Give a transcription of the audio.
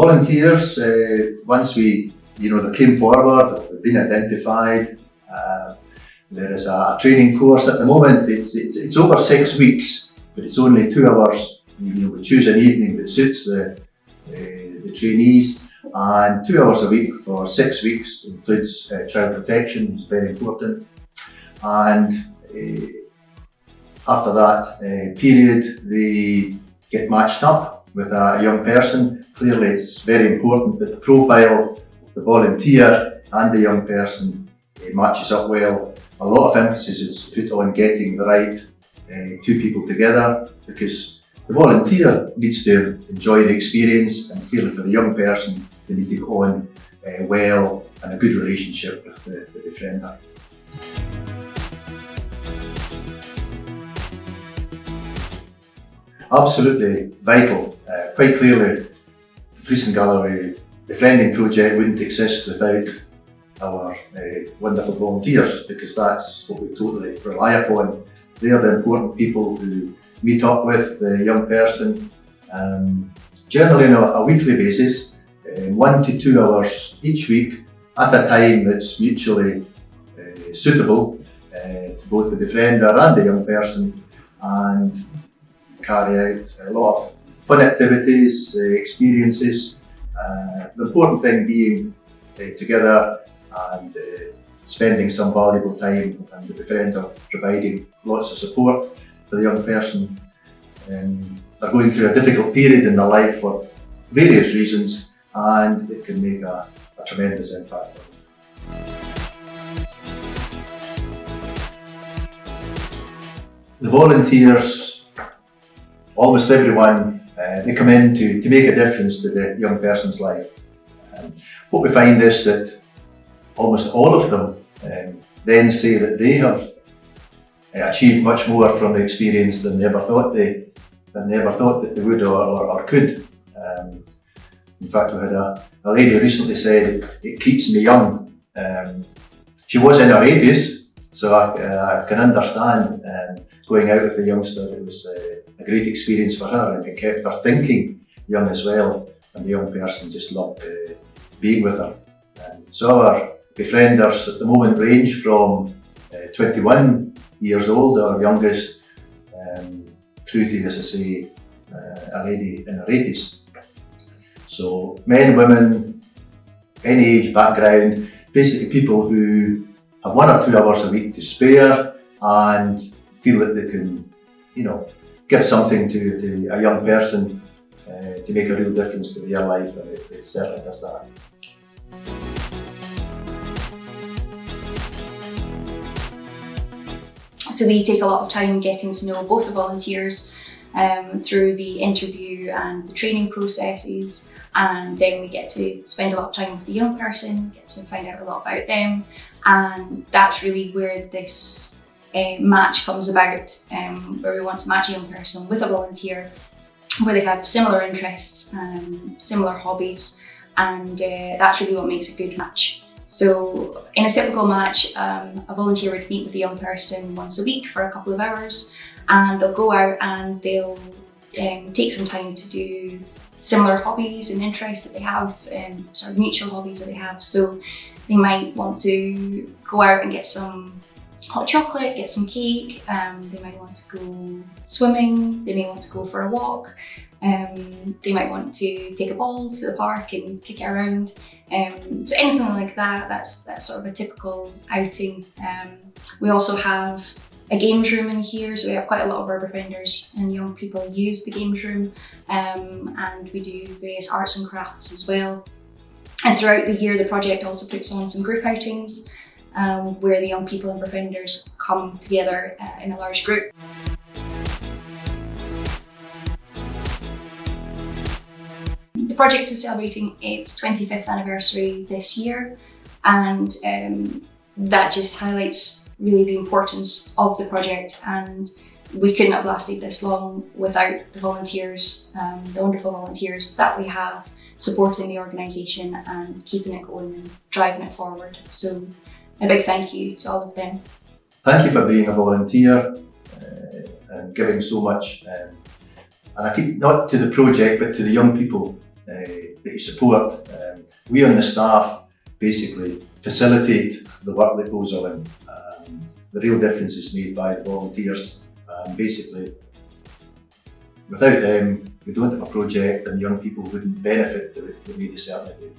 Volunteers, once they came forward, they've been identified. There is a training course at the moment. It's over 6 weeks, but it's only 2 hours. We choose an evening that suits the trainees, and 2 hours a week for 6 weeks includes child protection, which is very important. And after that period, they get matched up with a young person. Clearly, it's very important that the profile of the volunteer and the young person matches up well. A lot of emphasis is put on getting the right 2 people together, because the volunteer needs to enjoy the experience, and clearly for the young person, they need to go on well and a good relationship with the befriender. Absolutely vital. Quite clearly, the Dumfries and Galloway Befriending project wouldn't exist without our wonderful volunteers, because that's what we totally rely upon. They're the important people who meet up with the young person, generally on a weekly basis, 1 to 2 hours each week at a time that's mutually suitable to both the befriender and the young person, and carry out a lot of fun activities, experiences. The important thing being together and spending some valuable time, and the befriender providing lots of support for the young person. They're going through a difficult period in their life for various reasons, and it can make a tremendous impact on them. The volunteers, almost everyone, they come in to make a difference to the young person's life. What we find is that almost all of them then say that they have achieved much more from the experience than they ever thought that they would or could. In fact, we had a lady recently said, "It keeps me young." She was in her 80s, so I can understand going out with a youngster. It was a great experience for her, and it kept her thinking young as well, and the young person just loved being with her. So our befrienders at the moment range from 21 years old, our youngest, through to, as I say, a lady in her 80s. So men, women, any age, background, basically people who have 1 or 2 hours a week to spare and feel that they can, give something to a young person to make a real difference to their life, and it certainly does that. So we take a lot of time getting to know both the volunteers through the interview and the training processes, and then we get to spend a lot of time with the young person, get to find out a lot about them, and that's really where this match comes about, where we want to match a young person with a volunteer where they have similar interests, similar hobbies, and that's really what makes a good match. So in a typical match, a volunteer would meet with a young person once a week for a couple of hours, and they'll go out and they'll take some time to do similar hobbies and interests that they have, sort of mutual hobbies that they have. So they might want to go out and get some hot chocolate, get some cake, they might want to go swimming, they may want to go for a walk, they might want to take a ball to the park and kick it around. So anything like that, that's sort of a typical outing. We also have a games room in here, so we have quite a lot of our befrienders and young people use the games room, and we do various arts and crafts as well. And throughout the year, the project also puts on some group outings, where the young people and befrienders come together in a large group. The project is celebrating its 25th anniversary this year, and that just highlights really the importance of the project, and we couldn't have lasted this long without the volunteers, the wonderful volunteers that we have supporting the organisation and keeping it going and driving it forward. So a big thank you to all of them. Thank you for being a volunteer and giving so much. And I keep, not to the project, but to the young people. They that you support. We on the staff basically facilitate the work that goes on. The real difference is made by the volunteers. Basically, without them, we don't have a project, and young people wouldn't benefit the way they certainly do.